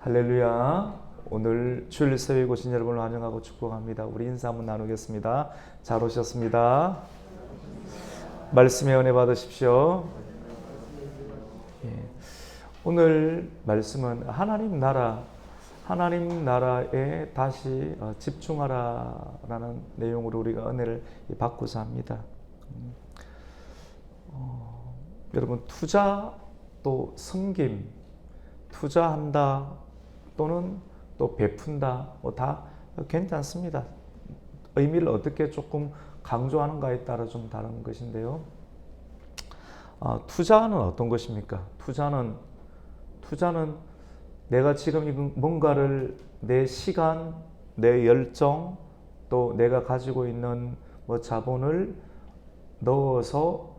할렐루야. 오늘 주일 새벽에 오신 여러분을 환영하고 축복합니다. 우리 인사 한번 나누겠습니다. 잘 오셨습니다. 말씀의 은혜 받으십시오. 예. 오늘 말씀은 하나님 나라에 다시 집중하라라는 내용으로 우리가 은혜를 받고자 합니다. 여러분, 투자 또 섬김, 투자한다 또는 또 베푼다 다 괜찮습니다. 의미를 어떻게 조금 강조하는가에 따라 좀 다른 것인데요. 투자는 어떤 것입니까? 투자는 내가 지금 뭔가를 내 시간, 내 열정, 또 내가 가지고 있는 자본을 넣어서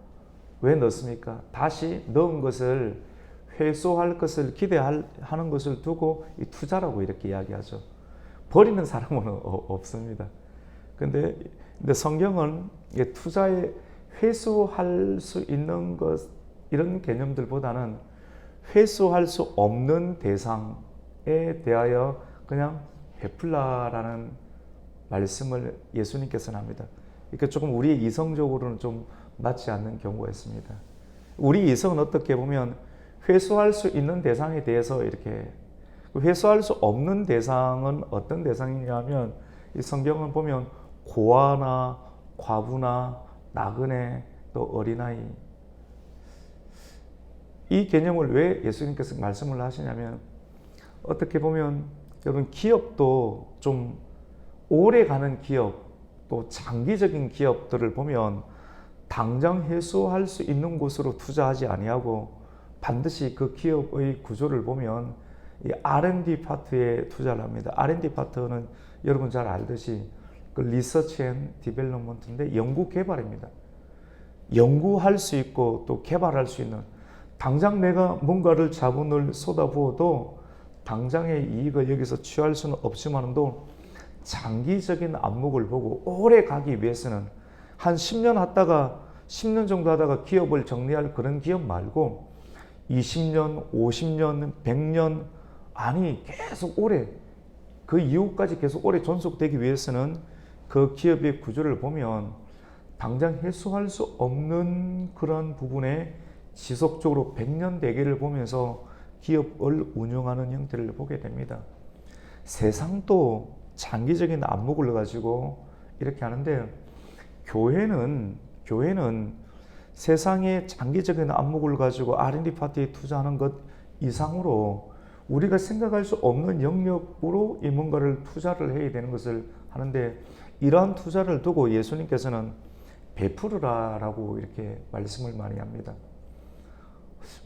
왜 넣습니까? 다시 넣은 것을 회수할 것을 기대하는 것을 두고 이 투자라고 이렇게 이야기하죠. 버리는 사람은 없습니다. 근데 성경은 투자에 회수할 수 있는 것 이런 개념들보다는 회수할 수 없는 대상에 대하여 그냥 베풀라라는 말씀을 예수님께서는 합니다. 그러니까 조금 우리 이성적으로는 좀 맞지 않는 경우가 있습니다. 우리 이성은 어떻게 보면 회수할 수 있는 대상에 대해서 이렇게, 회수할 수 없는 대상은 어떤 대상이냐면 이 성경은 보면 고아나 과부나 나그네 또 어린아이, 이 개념을 왜 예수님께서 말씀을 하시냐면, 어떻게 보면 여러분 기업도 좀 오래 가는 기업 또 장기적인 기업들을 보면 당장 회수할 수 있는 곳으로 투자하지 아니하고 반드시 그 기업의 구조를 보면 이 R&D 파트에 투자를 합니다. R&D 파트는 여러분 잘 알듯이 그 리서치 앤 디벨롭먼트인데 연구 개발입니다. 연구할 수 있고 또 개발할 수 있는, 당장 내가 뭔가를 자본을 쏟아부어도 당장의 이익을 여기서 취할 수는 없지만도 장기적인 안목을 보고 오래 가기 위해서는 한 10년 정도 하다가 기업을 정리할 그런 기업 말고 20년, 50년, 100년, 아니 계속 오래, 그 이후까지 계속 오래 존속되기 위해서는 그 기업의 구조를 보면 당장 해소할 수 없는 그런 부분에 지속적으로 100년 대계를 보면서 기업을 운영하는 형태를 보게 됩니다. 세상도 장기적인 안목을 가지고 이렇게 하는데, 교회는 세상의 장기적인 안목을 가지고 R&D 파트에 투자하는 것 이상으로 우리가 생각할 수 없는 영역으로 이 뭔가를 투자를 해야 되는 것을 하는데, 이러한 투자를 두고 예수님께서는 베푸르라라고 이렇게 말씀을 많이 합니다.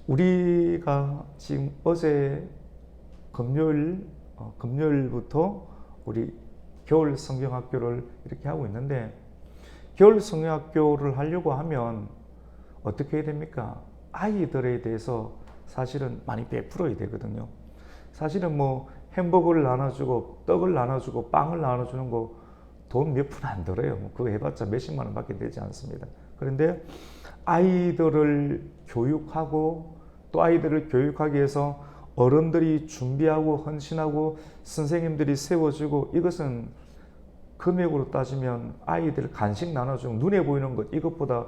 우리가 지금 어제 금요일부터 우리 겨울 성경학교를 이렇게 하고 있는데, 겨울 성경학교를 하려고 하면 어떻게 해야 됩니까? 아이들에 대해서 사실은 많이 베풀어야 되거든요. 사실은 햄버거를 나눠주고 떡을 나눠주고 빵을 나눠주는 거 돈 몇 푼 안 들어요. 그거 해봤자 몇십만 원밖에 되지 않습니다. 그런데 아이들을 교육하고 또 아이들을 교육하기 위해서 어른들이 준비하고 헌신하고 선생님들이 세워주고, 이것은 금액으로 따지면 아이들 간식 나눠주고 눈에 보이는 것 이것보다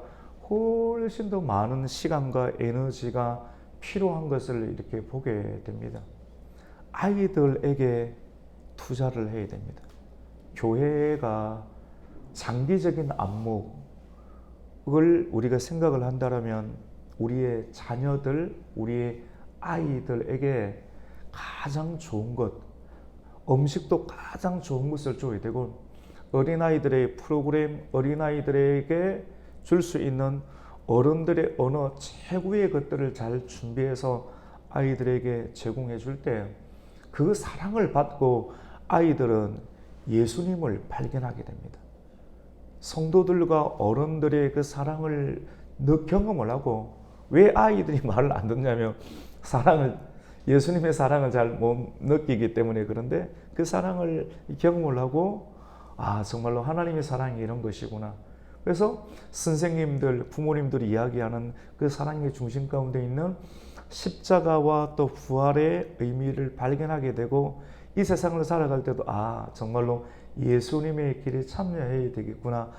훨씬 더 많은 시간과 에너지가 필요한 것을 이렇게 보게 됩니다. 아이들에게 투자를 해야 됩니다. 교회가 장기적인 안목을 우리가 생각을 한다면 우리의 자녀들, 우리의 아이들에게 가장 좋은 것, 음식도 가장 좋은 것을 줘야 되고, 어린아이들의 프로그램, 어린아이들에게 줄 수 있는 어른들의 언어, 최고의 것들을 잘 준비해서 아이들에게 제공해 줄 때 그 사랑을 받고 아이들은 예수님을 발견하게 됩니다. 성도들과 어른들의 그 사랑을 경험을 하고, 왜 아이들이 말을 안 듣냐면 예수님의 사랑을 잘 못 느끼기 때문에 그런데, 그 사랑을 경험을 하고 정말로 하나님의 사랑이 이런 것이구나. 그래서 선생님들, 부모님들이 이야기하는 그 사랑의 중심 가운데 있는 십자가와 또 부활의 의미를 발견하게 되고 이 세상을 살아갈 때도 정말로 예수님의 길에 참여해야 되겠구나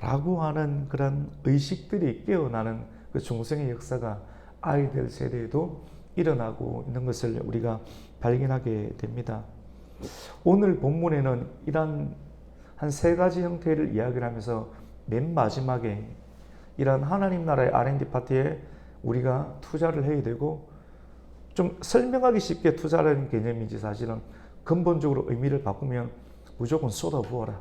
라고 하는 그런 의식들이 깨어나는 그 중생의 역사가 아이들 세대에도 일어나고 있는 것을 우리가 발견하게 됩니다. 오늘 본문에는 이런 한 세 가지 형태를 이야기를 하면서 맨 마지막에 이런 하나님 나라의 R&D 파트에 우리가 투자를 해야 되고, 좀 설명하기 쉽게 투자라는 개념인지 사실은 근본적으로 의미를 바꾸면 무조건 쏟아부어라,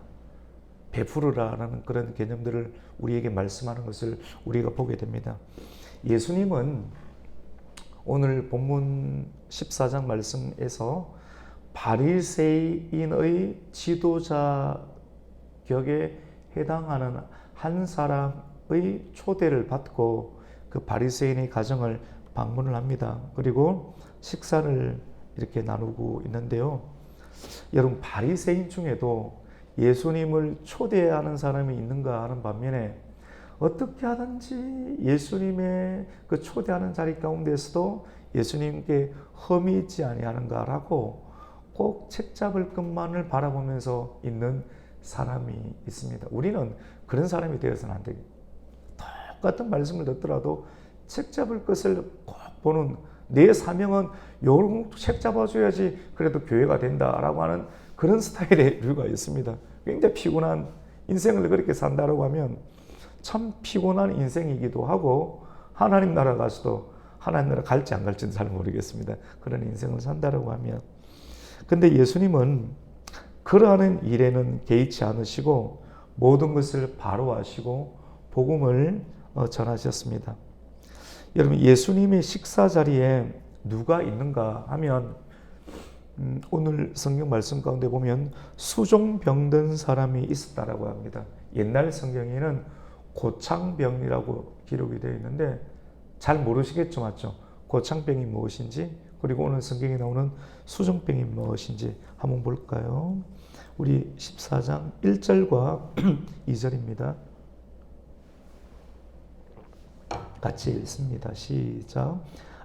베풀으라라는 그런 개념들을 우리에게 말씀하는 것을 우리가 보게 됩니다. 예수님은 오늘 본문 14장 말씀에서 바리새인의 지도자 격에 해당하는 한 사람의 초대를 받고 그 바리새인의 가정을 방문을 합니다. 그리고 식사를 이렇게 나누고 있는데요. 여러분, 바리새인 중에도 예수님을 초대하는 사람이 있는가 하는 반면에 어떻게 하든지 예수님의 그 초대하는 자리 가운데서도 예수님께 흠이 있지 아니하는가라고 꼭 책 잡을 것만을 바라보면서 있는 사람이 있습니다. 우리는 그런 사람이 되어서는 안 되겠다. 똑같은 말씀을 듣더라도 책 잡을 것을 꼭 보는, 내 사명은 요런 책 잡아줘야지 그래도 교회가 된다라고 하는 그런 스타일의 류가 있습니다. 굉장히 피곤한 인생을 그렇게 산다라고 하면 참 피곤한 인생이기도 하고, 하나님 나라 가서도 하나님 나라 갈지 안 갈지는 잘 모르겠습니다. 그런 인생을 산다라고 하면. 근데 예수님은 그러한 일에는 개의치 않으시고 모든 것을 바로 하시고 복음을 전하셨습니다. 여러분, 예수님의 식사 자리에 누가 있는가 하면 오늘 성경 말씀 가운데 보면 수종병든 사람이 있었다라고 합니다. 옛날 성경에는 고창병이라고 기록이 되어 있는데 잘 모르시겠죠, 맞죠? 고창병이 무엇인지, 그리고 오늘 성경에 나오는 수종병이 무엇인지 한번 볼까요? 우리 14장 1절과 2절입니다. 같이 읽습니다. 시작.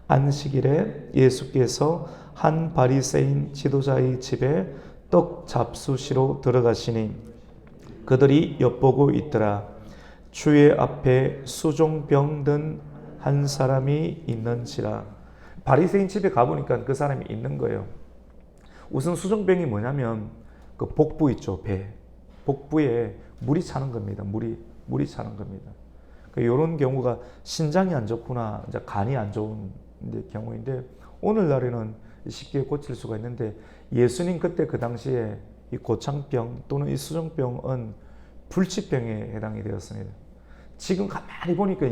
안식일에 예수께서 한 바리새인 지도자의 집에 떡 잡수시러 들어가시니 그들이 엿보고 있더라. 주의 앞에 수종병 든 한 사람이 있는지라. 바리새인 집에 가보니까 그 사람이 있는 거예요. 우선 수종병이 뭐냐면 그 복부 있죠, 배. 복부에 물이 차는 겁니다. 물이 차는 겁니다. 이런 경우가 신장이 안 좋구나, 이제 간이 안 좋은 경우인데 오늘날에는 쉽게 고칠 수가 있는데, 예수님 그때 그 당시에 이 고창병 또는 이 수종병은 불치병에 해당이 되었습니다. 지금 가만히 보니까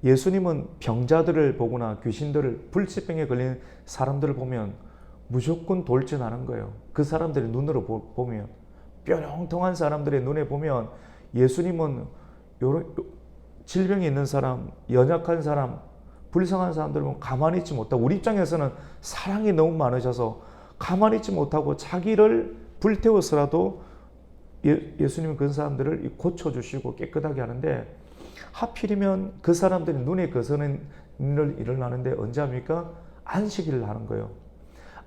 예수님은 병자들을 보거나 귀신들을, 불치병에 걸린 사람들을 보면 무조건 돌진하는 거예요. 그 사람들의 눈으로 보면, 뾰롱통한 사람들의 눈에 보면 예수님은 질병이 있는 사람, 연약한 사람, 불쌍한 사람들을 보면 가만히 있지 못하고, 우리 입장에서는 사랑이 너무 많으셔서 가만히 있지 못하고 자기를 불태워서라도 예수님은 그 사람들을 고쳐주시고 깨끗하게 하는데, 하필이면 그 사람들이 눈에 거스는 일을 하는데 언제 합니까? 안식일을 하는 거예요.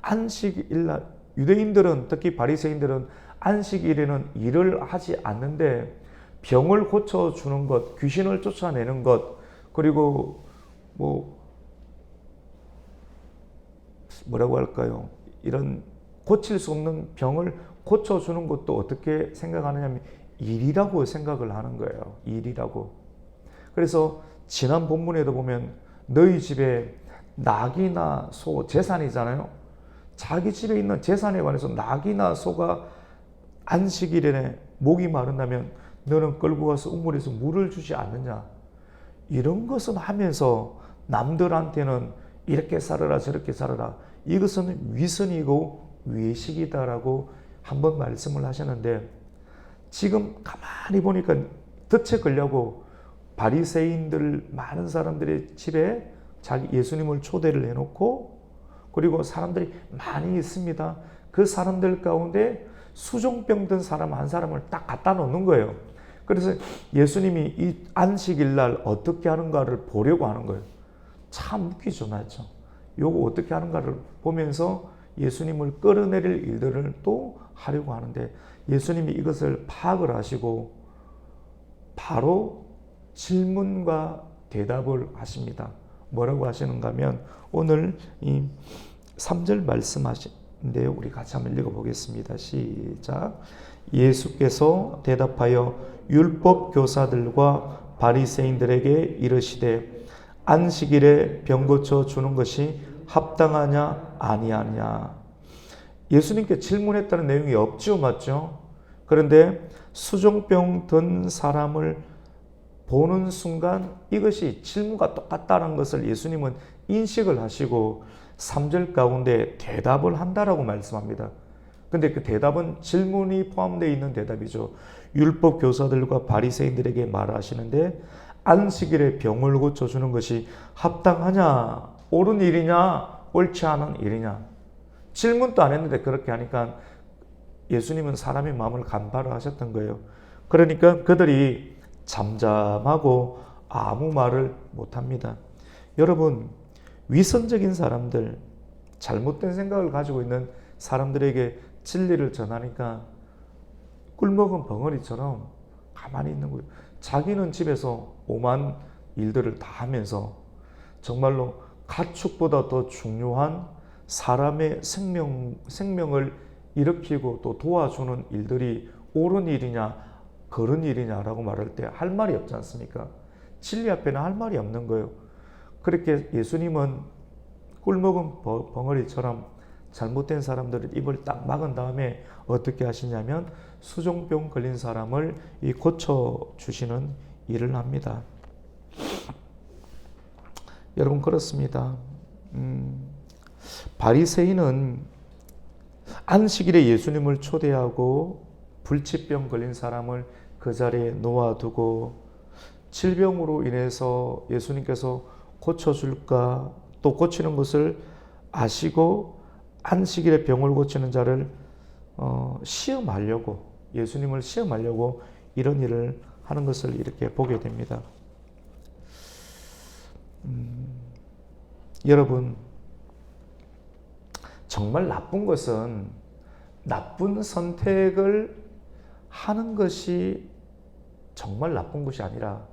안식일날, 유대인들은, 특히 바리새인들은 안식일에는 일을 하지 않는데 병을 고쳐주는 것, 귀신을 쫓아내는 것, 그리고 뭐라고 할까요? 이런 고칠 수 없는 병을 고쳐주는 것도 어떻게 생각하느냐 하면 일이라고 생각을 하는 거예요. 일이라고. 그래서 지난 본문에도 보면 너희 집에 낙이나 소, 재산이잖아요. 자기 집에 있는 재산에 관해서 낙이나 소가 안식일에 목이 마른다면 너는 끌고 가서 우물에서 물을 주지 않느냐. 이런 것은 하면서 남들한테는 이렇게 살아라 저렇게 살아라, 이것은 위선이고 외식이다라고 한번 말씀을 하셨는데, 지금 가만히 보니까 덫에 걸려고 바리새인들 많은 사람들의 집에 자기 예수님을 초대를 해놓고, 그리고 사람들이 많이 있습니다. 그 사람들 가운데 수종병 든 사람 한 사람을 딱 갖다 놓는 거예요. 그래서 예수님이 이 안식일 날 어떻게 하는가를 보려고 하는 거예요. 참 웃기죠, 맞죠? 요거 어떻게 하는가를 보면서 예수님을 끌어내릴 일들을 또 하려고 하는데 예수님이 이것을 파악을 하시고 바로 질문과 대답을 하십니다. 뭐라고 하시는가 하면 오늘 이 3절 말씀하신데요. 우리 같이 한번 읽어보겠습니다. 시작. 예수께서 대답하여 율법 교사들과 바리새인들에게 이르시되 안식일에 병 고쳐 주는 것이 합당하냐 아니하냐. 예수님께 질문했다는 내용이 없죠, 맞죠? 그런데 수종병 든 사람을 보는 순간 이것이 질문과 똑같다는 것을 예수님은 인식을 하시고 3절 가운데 대답을 한다라고 말씀합니다. 근데 그 대답은 질문이 포함되어 있는 대답이죠. 율법 교사들과 바리새인들에게 말하시는데 안식일에 병을 고쳐주는 것이 합당하냐, 옳은 일이냐, 옳지 않은 일이냐. 질문도 안 했는데 그렇게 하니까 예수님은 사람의 마음을 간파를 하셨던 거예요. 그러니까 그들이 잠잠하고 아무 말을 못합니다. 여러분, 위선적인 사람들, 잘못된 생각을 가지고 있는 사람들에게 진리를 전하니까 꿀먹은 벙어리처럼 가만히 있는 거예요. 자기는 집에서 오만 일들을 다 하면서 정말로 가축보다 더 중요한 사람의 생명을 일으키고 또 도와주는 일들이 옳은 일이냐 그런 일이냐라고 말할 때 할 말이 없지 않습니까? 진리 앞에는 할 말이 없는 거예요. 그렇게 예수님은 꿀먹은 벙어리처럼 잘못된 사람들을 입을 딱 막은 다음에 어떻게 하시냐면 수종병 걸린 사람을 고쳐주시는 일을 합니다. 여러분 그렇습니다. 바리새인은 안식일에 예수님을 초대하고 불치병 걸린 사람을 그 자리에 놓아두고 질병으로 인해서 예수님께서 고쳐줄까 또 고치는 것을 아시고 안식일에 병을 고치는 자를 시험하려고 예수님을 시험하려고 이런 일을 하는 것을 이렇게 보게 됩니다. 여러분 정말 나쁜 것은 나쁜 선택을 하는 것이 정말 나쁜 것이 아니라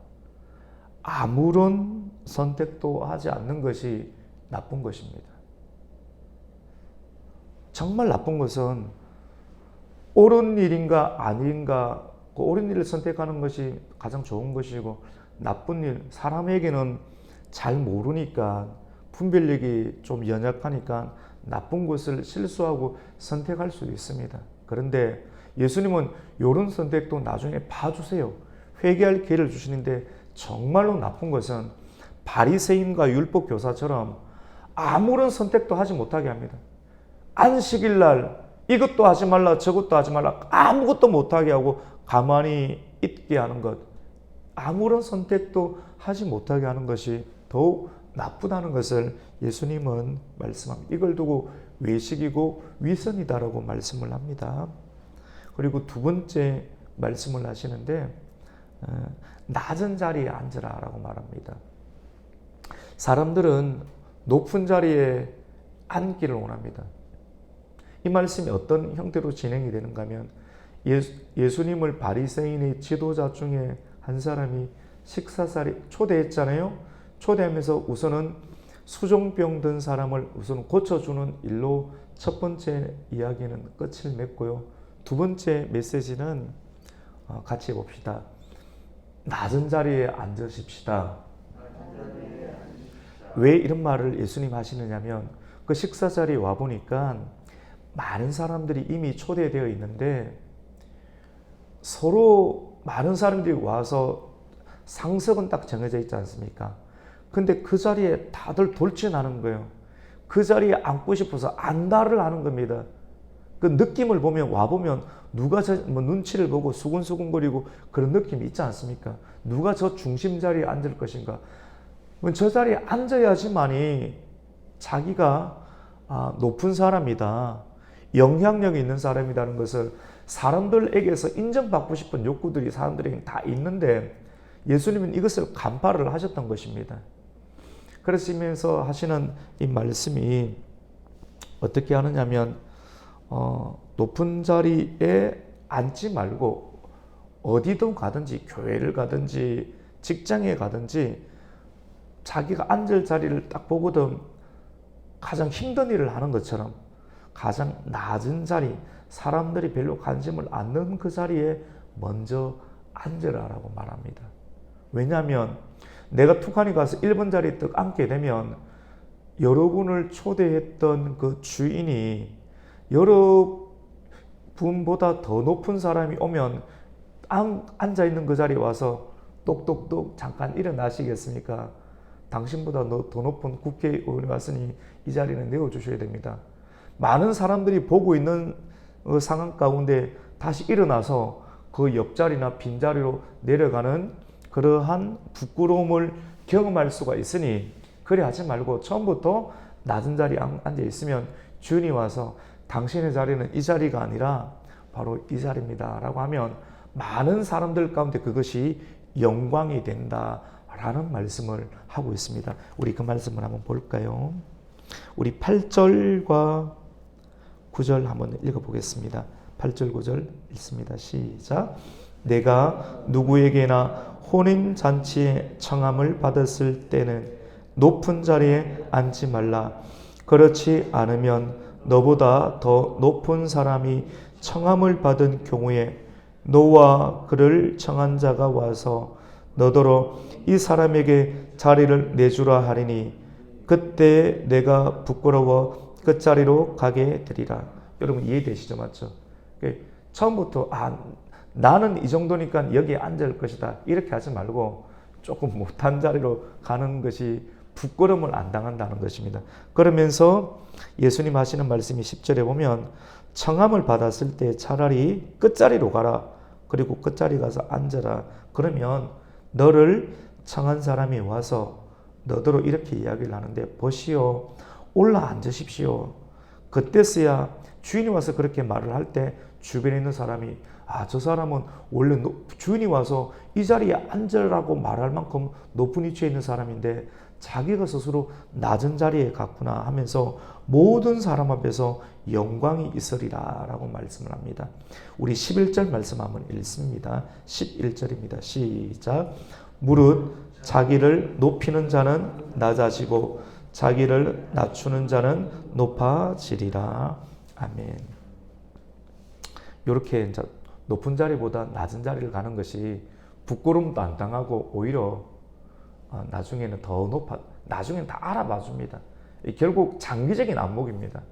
아무런 선택도 하지 않는 것이 나쁜 것입니다. 정말 나쁜 것은 옳은 일인가 아닌가 그 옳은 일을 선택하는 것이 가장 좋은 것이고 나쁜 일, 사람에게는 잘 모르니까 분별력이 좀 연약하니까 나쁜 것을 실수하고 선택할 수 있습니다. 그런데 예수님은 이런 선택도 나중에 봐주세요. 회개할 기회를 주시는데 정말로 나쁜 것은 바리새인과 율법 교사처럼 아무런 선택도 하지 못하게 합니다. 안식일 날 이것도 하지 말라 저것도 하지 말라 아무것도 못하게 하고 가만히 있게 하는 것, 아무런 선택도 하지 못하게 하는 것이 더욱 나쁘다는 것을 예수님은 말씀합니다. 이걸 두고 외식이고 위선이다라고 말씀을 합니다. 그리고 두 번째 말씀을 하시는데 낮은 자리에 앉으라 라고 말합니다. 사람들은 높은 자리에 앉기를 원합니다. 이 말씀이 어떤 형태로 진행이 되는가 하면 예수님을 바리새인의 지도자 중에 한 사람이 식사 자리 초대했잖아요. 초대하면서 우선은 수종병 든 사람을 우선 고쳐주는 일로 첫 번째 이야기는 끝을 맺고요. 두 번째 메시지는 같이 봅시다. 낮은 자리에 앉으십시다. 왜 이런 말을 예수님 하시느냐면 그 식사 자리에 와보니까 많은 사람들이 이미 초대되어 있는데 서로 많은 사람들이 와서 상석은 딱 정해져 있지 않습니까? 근데 그 자리에 다들 돌진하는 거예요. 그 자리에 앉고 싶어서 안달을 하는 겁니다. 그 느낌을 보면 와보면 누가 눈치를 보고 수근수근거리고 그런 느낌이 있지 않습니까? 누가 저 중심 자리에 앉을 것인가? 저 자리에 앉아야지만이 자기가 높은 사람이다, 영향력이 있는 사람이라는 것을 사람들에게서 인정받고 싶은 욕구들이 사람들에게 다 있는데 예수님은 이것을 간파를 하셨던 것입니다. 그러시면서 하시는 이 말씀이 어떻게 하느냐면 높은 자리에 앉지 말고 어디든 가든지 교회를 가든지 직장에 가든지 자기가 앉을 자리를 딱 보거든 가장 힘든 일을 하는 것처럼 가장 낮은 자리, 사람들이 별로 관심을 안 넣는 그 자리에 먼저 앉으라라고 말합니다. 왜냐하면 내가 툭하니 가서 1번 자리에 딱 앉게 되면 여러분을 초대했던 그 주인이 여러분보다 더 높은 사람이 오면 앉아있는 그 자리에 와서 똑똑똑 잠깐 일어나시겠습니까? 당신보다 더 높은 국회의원이 왔으니 이 자리는 내어주셔야 됩니다. 많은 사람들이 보고 있는 상황 가운데 다시 일어나서 그 옆자리나 빈자리로 내려가는 그러한 부끄러움을 경험할 수가 있으니 그래 하지 말고 처음부터 낮은 자리에 앉아 있으면 주인이 와서 당신의 자리는 이 자리가 아니라 바로 이 자리입니다 라고 하면 많은 사람들 가운데 그것이 영광이 된다 라는 말씀을 하고 있습니다. 우리 그 말씀을 한번 볼까요? 우리 8절과 9절 한번 읽어보겠습니다. 8절 9절 읽습니다. 시작. 내가 누구에게나 혼인잔치에 청함을 받았을 때는 높은 자리에 앉지 말라. 그렇지 않으면 너보다 더 높은 사람이 청함을 받은 경우에 너와 그를 청한 자가 와서 너더러 이 사람에게 자리를 내주라 하리니 그때 내가 부끄러워 그 자리로 가게 되리라. 여러분 이해되시죠? 맞죠? 처음부터 나는 이 정도니까 여기에 앉을 것이다 이렇게 하지 말고 조금 못한 자리로 가는 것이 부끄러움을 안 당한다는 것입니다. 그러면서 예수님 하시는 말씀이 10절에 보면 청함을 받았을 때 차라리 끝자리로 가라. 그리고 끝자리 가서 앉아라. 그러면 너를 청한 사람이 와서 너더러 이렇게 이야기를 하는데 보시오. 올라 앉으십시오. 그때서야 주인이 와서 그렇게 말을 할 때 주변에 있는 사람이 저 사람은 원래 주인이 와서 이 자리에 앉으라고 말할 만큼 높은 위치에 있는 사람인데 자기가 스스로 낮은 자리에 갔구나 하면서 모든 사람 앞에서 영광이 있으리라 라고 말씀을 합니다. 우리 11절 말씀 한번 읽습니다. 11절입니다. 시작. 무릇 자기를 높이는 자는 낮아지고 자기를 낮추는 자는 높아지리라. 아멘. 이렇게 이제 높은 자리보다 낮은 자리를 가는 것이 부끄러움도 안 당하고 오히려 나중에는 더 나중에는 다 알아봐 줍니다. 결국 장기적인 안목입니다.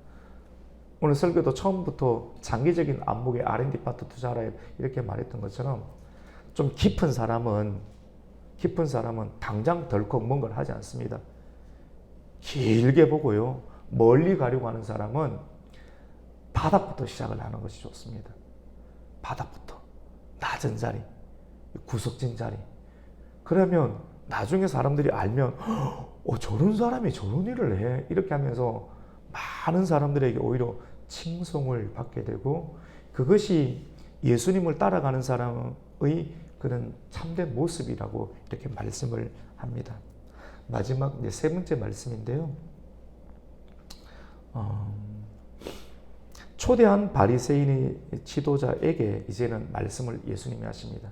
오늘 설교도 처음부터 장기적인 안목에 R&D 파트 투자하라 이렇게 말했던 것처럼 좀 깊은 사람은 당장 덜컥 뭔가를 하지 않습니다. 길게 보고요. 멀리 가려고 하는 사람은 바닥부터 시작을 하는 것이 좋습니다. 바닥부터 낮은 자리, 구석진 자리. 그러면 나중에 사람들이 알면 저런 사람이 저런 일을 해 이렇게 하면서 많은 사람들에게 오히려 칭송을 받게 되고 그것이 예수님을 따라가는 사람의 그런 참된 모습이라고 이렇게 말씀을 합니다. 마지막 세 번째 말씀인데요. 초대한 바리새인의 지도자에게 이제는 말씀을 예수님이 하십니다.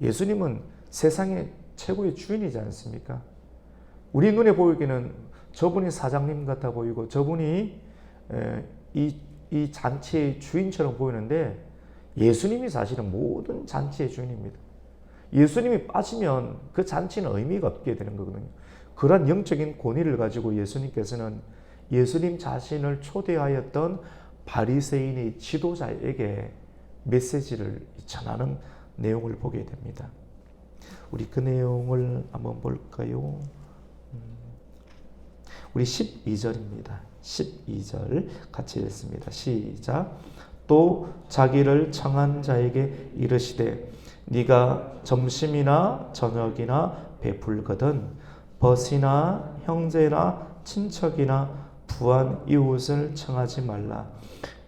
예수님은 세상의 최고의 주인이지 않습니까? 우리 눈에 보이기는 저분이 사장님 같아 보이고 저분이 이 잔치의 주인처럼 보이는데 예수님이 사실은 모든 잔치의 주인입니다. 예수님이 빠지면 그 잔치는 의미가 없게 되는 거거든요. 그런 영적인 권위를 가지고 예수님께서는 예수님 자신을 초대하였던 바리새인의 지도자에게 메시지를 전하는 내용을 보게 됩니다. 우리 그 내용을 한번 볼까요? 우리 12절입니다. 12절 같이 읽습니다. 시작. 또 자기를 청한 자에게 이르시되 네가 점심이나 저녁이나 베풀거든 벗이나 형제나 친척이나 부한 이웃을 청하지 말라.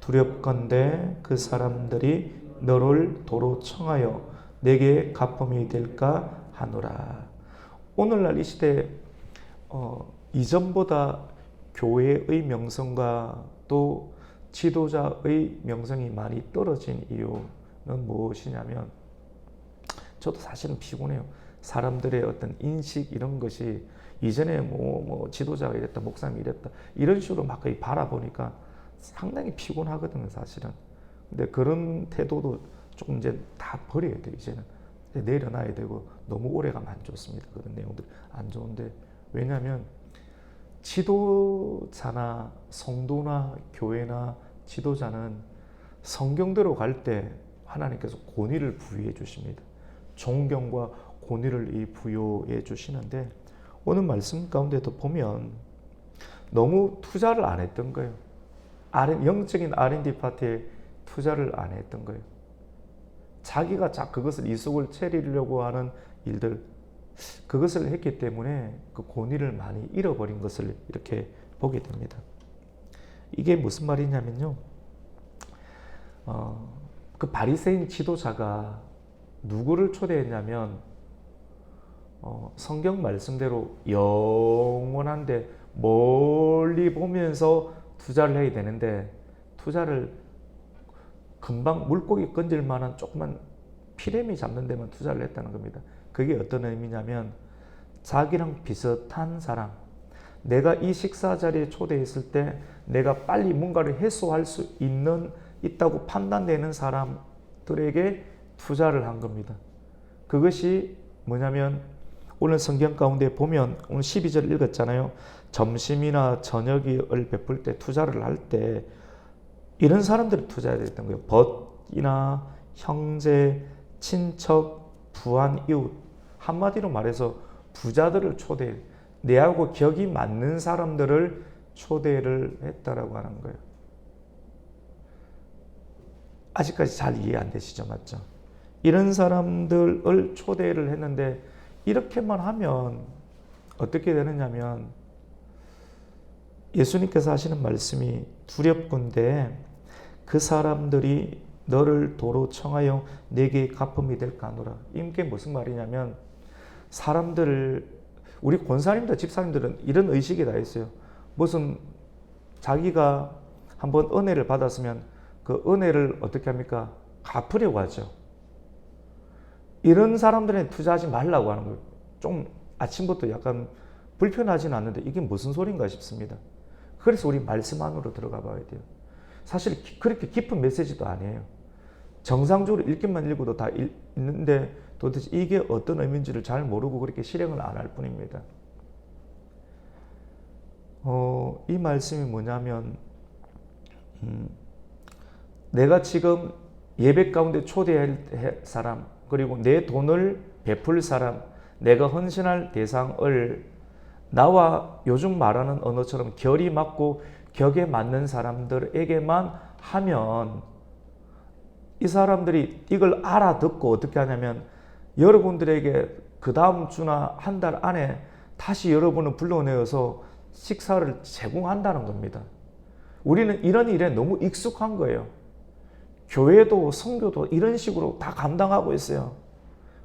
두렵건대 그 사람들이 너를 도로 청하여 내게 가품이 될까 하노라. 오늘날 이 시대 이전보다 교회의 명성과 또 지도자의 명성이 많이 떨어진 이유는 무엇이냐면, 저도 사실은 피곤해요. 사람들의 어떤 인식 이런 것이 이전에 뭐 지도자가 이랬다, 목사님이 이랬다 이런 식으로 막 거의 바라보니까 상당히 피곤하거든요, 사실은. 근데 그런 태도도 조금 이제 다 버려야 돼요. 이제는 내려놔야 되고, 너무 오래 가면 안 좋습니다. 그런 내용들 안 좋은데, 왜냐하면 지도자나 성도나 교회나 지도자는 성경대로 갈 때 하나님께서 권위를 부여해 주십니다. 존경과 권위를 부여해 주시는데, 오늘 말씀 가운데도 보면 너무 투자를 안 했던 거예요. 영적인 R&D 파트에 투자를 안 했던 거예요. 자기가 그것을 이속을 채리려고 하는 일들, 그것을 했기 때문에 그 권위를 많이 잃어버린 것을 이렇게 보게 됩니다. 이게 무슨 말이냐면요, 그 바리새인 지도자가 누구를 초대했냐면, 성경 말씀대로 영원한데 멀리 보면서 투자를 해야 되는데, 투자를 금방 물고기 건질 만한 조그만 피레미 잡는 데만 투자를 했다는 겁니다. 그게 어떤 의미냐면, 자기랑 비슷한 사람, 내가 이 식사 자리에 초대했을 때 내가 빨리 뭔가를 해소할 수 있다고 판단되는 사람들에게 투자를 한 겁니다. 그것이 뭐냐면, 오늘 성경 가운데 보면 오늘 12절 읽었잖아요. 점심이나 저녁을 베풀 때, 투자를 할 때 이런 사람들이 투자해야 됐던 거예요. 벗이나 형제, 친척, 부한 이웃, 한마디로 말해서 부자들을 초대해, 내하고 격이 맞는 사람들을 초대를 했다라고 하는 거예요. 아직까지 잘 이해 안 되시죠? 맞죠? 이런 사람들을 초대를 했는데, 이렇게만 하면 어떻게 되느냐면, 예수님께서 하시는 말씀이 두렵건대 그 사람들이 너를 도로 청하여 내게 갚음이 될까 하노라. 이게 무슨 말이냐면, 우리 권사님들, 집사님들은 이런 의식이 다 있어요. 무슨 자기가 한번 은혜를 받았으면 그 은혜를 어떻게 합니까? 갚으려고 하죠. 이런 사람들에 투자하지 말라고 하는 거예요. 좀 아침부터 약간 불편하지는 않는데 이게 무슨 소린가 싶습니다. 그래서 우리 말씀 안으로 들어가 봐야 돼요. 사실 그렇게 깊은 메시지도 아니에요. 정상적으로 읽기만 읽어도 다 있는데 도대체 이게 어떤 의미인지를 잘 모르고 그렇게 실행을 안 할 뿐입니다. 이 말씀이 뭐냐면, 내가 지금 예배 가운데 초대할 사람, 그리고 내 돈을 베풀 사람, 내가 헌신할 대상을 나와 요즘 말하는 언어처럼 결이 맞고 격에 맞는 사람들에게만 하면, 이 사람들이 이걸 알아듣고 어떻게 하냐면, 여러분들에게 그 다음 주나 한 달 안에 다시 여러분을 불러내어서 식사를 제공한다는 겁니다. 우리는 이런 일에 너무 익숙한 거예요. 교회도 선교도 이런 식으로 다 감당하고 있어요.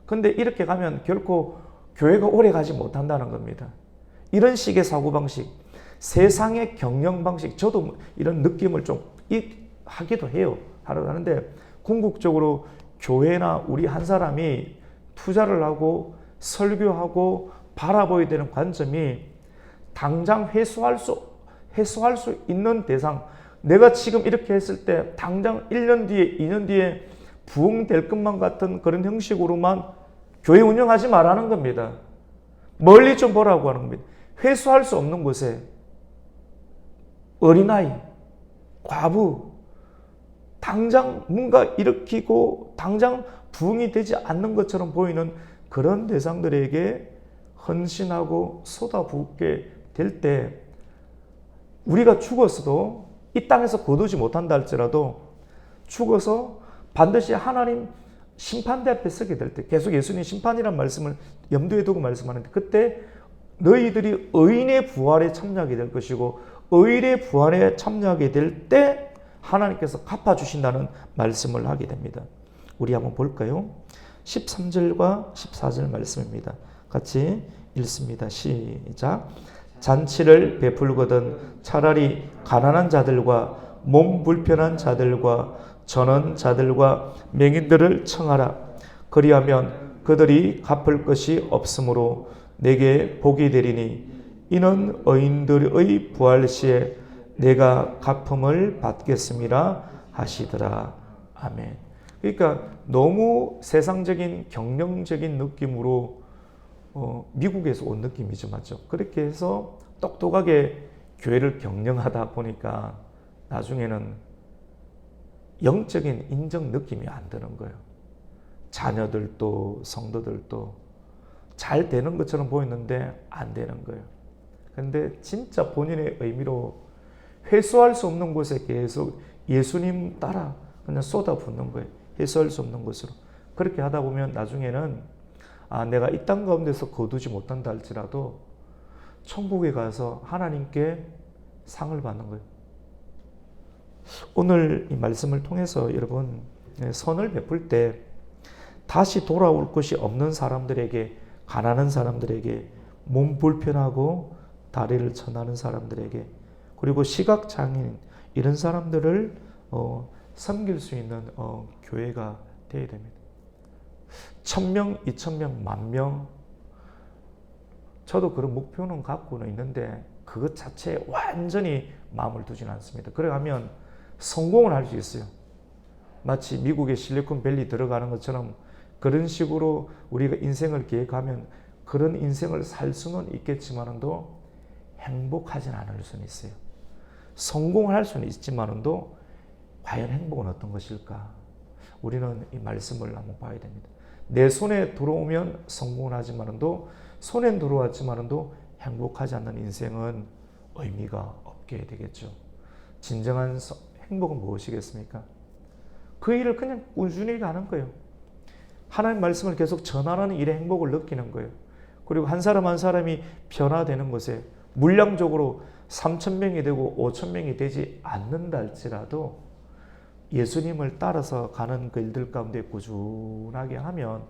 근데 이렇게 가면 결코 교회가 오래 가지 못한다는 겁니다. 이런 식의 사고방식, 세상의 경영 방식, 저도 이런 느낌을 좀 하기도 해요. 하는데, 궁극적으로 교회나 우리 한 사람이 투자를 하고 설교하고 바라봐야 되는 관점이, 당장 회수할 수 있는 대상, 내가 지금 이렇게 했을 때 당장 1년 뒤에 2년 뒤에 부흥될 것만 같은 그런 형식으로만 교회 운영하지 말라는 겁니다. 멀리 좀 보라고 하는 겁니다. 회수할 수 없는 곳에 어린아이, 과부, 당장 뭔가 일으키고 당장 부흥이 되지 않는 것처럼 보이는 그런 대상들에게 헌신하고 쏟아붓게 될 때, 우리가 죽었어도 이 땅에서 거두지 못한다 할지라도 죽어서 반드시 하나님 심판대 앞에 서게 될 때, 계속 예수님 심판이란 말씀을 염두에 두고 말씀하는데, 그때 너희들이 의인의 부활에 참여하게 될 것이고, 의인의 부활에 참여하게 될 때 하나님께서 갚아주신다는 말씀을 하게 됩니다. 우리 한번 볼까요? 13절과 14절 말씀입니다. 같이 읽습니다. 시작. 잔치를 베풀거든 차라리 가난한 자들과 몸 불편한 자들과 전원 자들과 맹인들을 청하라. 그리하면 그들이 갚을 것이 없으므로 내게 복이 되리니 이는 의인들의 부활 시에 내가 갚음을 받겠음이라 하시더라. 아멘. 그러니까 너무 세상적인 경영적인 느낌으로 미국에서 온 느낌이죠, 맞죠? 그렇게 해서 똑똑하게 교회를 경영하다 보니까 나중에는 영적인 인정 느낌이 안 드는 거예요. 자녀들도 성도들도 잘 되는 것처럼 보이는데 안 되는 거예요. 근데 진짜 본인의 의미로 회수할 수 없는 곳에 계속 예수님 따라 그냥 쏟아붓는 거예요. 회수할 수 없는 곳으로. 그렇게 하다 보면 나중에는 내가 이 땅 가운데서 거두지 못한다 할지라도 천국에 가서 하나님께 상을 받는 거예요. 오늘 이 말씀을 통해서 여러분 선을 베풀 때 다시 돌아올 것이 없는 사람들에게, 가난한 사람들에게, 몸 불편하고 다리를 쳐나는 사람들에게, 그리고 시각장애인 이런 사람들을 섬길 수 있는 교회가 되어야 됩니다. 1000명, 2000명, 10,000명 저도 그런 목표는 갖고는 있는데 그것 자체에 완전히 마음을 두지는 않습니다. 그래가면 성공을 할 수 있어요. 마치 미국의 실리콘밸리 들어가는 것처럼 그런 식으로 우리가 인생을 계획하면 그런 인생을 살 수는 있겠지만도 행복하진 않을 수는 있어요. 성공을 할 수는 있지만도 과연 행복은 어떤 것일까? 우리는 이 말씀을 한번 봐야 됩니다. 내 손에 들어오면 성공을 하지만도 손엔 들어왔지만도 행복하지 않는 인생은 의미가 없게 되겠죠. 진정한 행복은 무엇이겠습니까? 그 일을 그냥 꾸준히 가는 거예요. 하나님 말씀을 계속 전하라는 일의 행복을 느끼는 거예요. 그리고 한 사람 한 사람이 변화되는 것에 물량적으로 3,000명이 되고 5,000명이 되지 않는다 할지라도 예수님을 따라서 가는 그 일들 가운데 꾸준하게 하면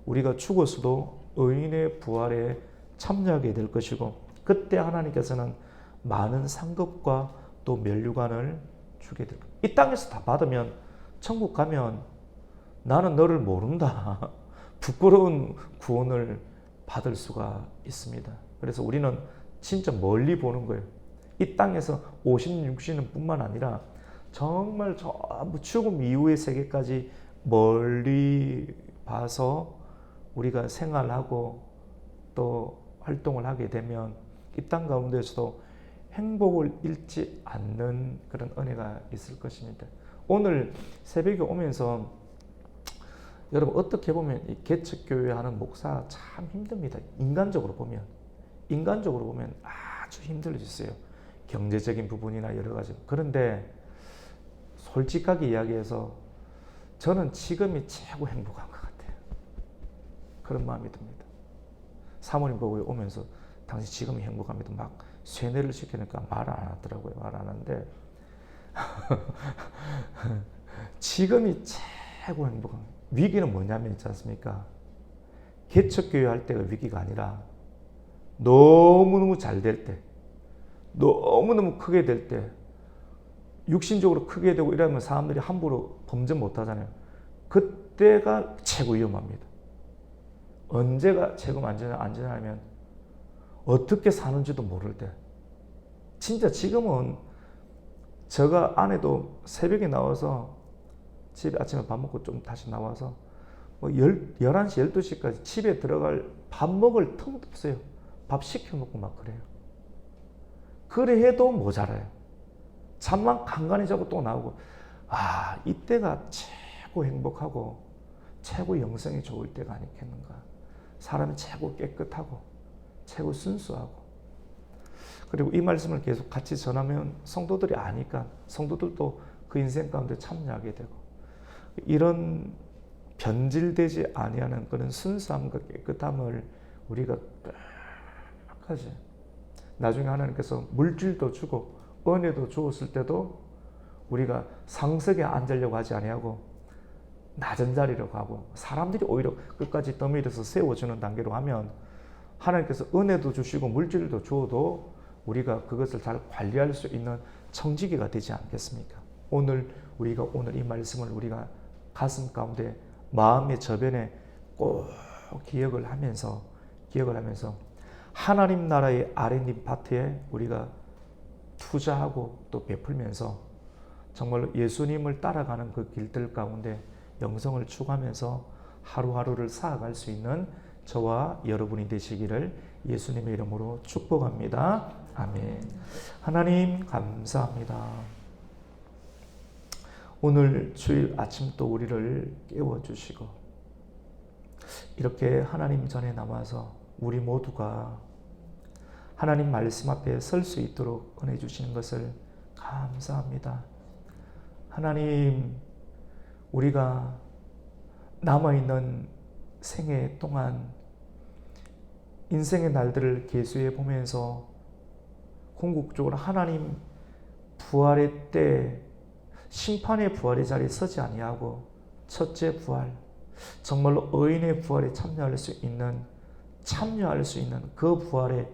우리가 죽었어도 의인의 부활에 참여하게 될 것이고, 그때 하나님께서는 많은 상급과 또 면류관을 주게 될 거예요. 이 땅에서 다 받으면 천국 가면 나는 너를 모른다. 부끄러운 구원을 받을 수가 있습니다. 그래서 우리는 진짜 멀리 보는 거예요. 이 땅에서 50, 60년 뿐만 아니라 정말 전부 죽음 이후의 세계까지 멀리 봐서 우리가 생활하고 또 활동을 하게 되면 이 땅 가운데서도 행복을 잃지 않는 그런 은혜가 있을 것입니다. 오늘 새벽에 오면서 여러분 어떻게 보면 이 개척교회 하는 목사 참 힘듭니다. 인간적으로 보면 아주 힘들어졌어요. 경제적인 부분이나 여러 가지. 그런데 솔직하게 이야기해서 저는 지금이 최고 행복한 것 같아요. 그런 마음이 듭니다. 사모님 보고 오면서 당신 지금이 행복합니다. 막 쇠뇌를 시키니까 말 안 하더라고요. 말 안 하는데 지금이 최고 행복한 거예요. 위기는 뭐냐면 있지 않습니까? 개척교회 할 때가 위기가 아니라 너무너무 잘 될 때, 너무너무 크게 될 때, 육신적으로 크게 되고 이러면 사람들이 함부로 범죄 못 하잖아요. 그때가 최고 위험합니다. 언제가 최고 안전하면 어떻게 사는지도 모를 때. 진짜 지금은 제가 아내도 새벽에 나와서 집에 아침에 밥 먹고 좀 다시 나와서 11시, 12시까지 집에 들어갈 밥 먹을 틈도 없어요. 밥 시켜 먹고 막 그래요. 그래 해도 모자라요. 잠만 간간히 자고 또 나오고, 이때가 최고 행복하고 최고 영성이 좋을 때가 아니겠는가. 사람이 최고 깨끗하고 최고 순수하고. 그리고 이 말씀을 계속 같이 전하면 성도들이 아니까 성도들도 그 인생 가운데 참여하게 되고, 이런 변질되지 아니하는 그런 순수함과 깨끗함을 우리가 끝까지, 나중에 하나님께서 물질도 주고 은혜도 주었을 때도 우리가 상석에 앉으려고 하지 아니하고 낮은 자리로 가고, 사람들이 오히려 끝까지 떠밀어서 세워주는 단계로 하면 하나님께서 은혜도 주시고 물질도 주어도 우리가 그것을 잘 관리할 수 있는 청지기가 되지 않겠습니까? 오늘 이 말씀을 우리가 가슴 가운데 마음의 저변에 꼭 기억을 하면서 하나님 나라의 R&D 파트에 우리가 투자하고 또 베풀면서 정말 예수님을 따라가는 그 길들 가운데 영성을 추구하면서 하루하루를 살아갈 수 있는 저와 여러분이 되시기를 예수님의 이름으로 축복합니다. 아멘. 하나님 감사합니다. 오늘 주일 아침 또 우리를 깨워주시고 이렇게 하나님 전에 남아서 우리 모두가 하나님 말씀 앞에 설 수 있도록 은혜 주시는 것을 감사합니다. 하나님, 우리가 남아있는 생애 동안 인생의 날들을 계수해 보면서 궁극적으로 하나님 부활의 때 심판의 부활의 자리에 서지 아니하고 첫째 부활, 정말로 의인의 부활에 참여할 수 있는 그 부활에,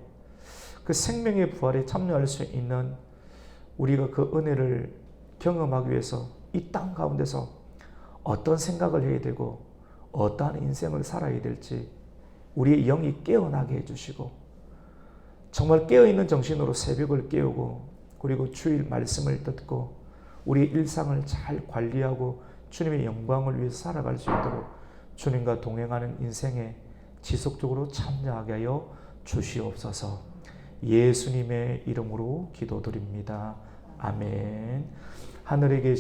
그 생명의 부활에 참여할 수 있는 우리가 그 은혜를 경험하기 위해서 이 땅 가운데서 어떤 생각을 해야 되고 어떠한 인생을 살아야 될지 우리의 영이 깨어나게 해주시고 정말 깨어있는 정신으로 새벽을 깨우고 그리고 주일 말씀을 듣고 우리의 일상을 잘 관리하고 주님의 영광을 위해 살아갈 수 있도록 주님과 동행하는 인생에 지속적으로 참여하게 하여 주시옵소서. 예수님의 이름으로 기도드립니다. 아멘. 하늘에 계신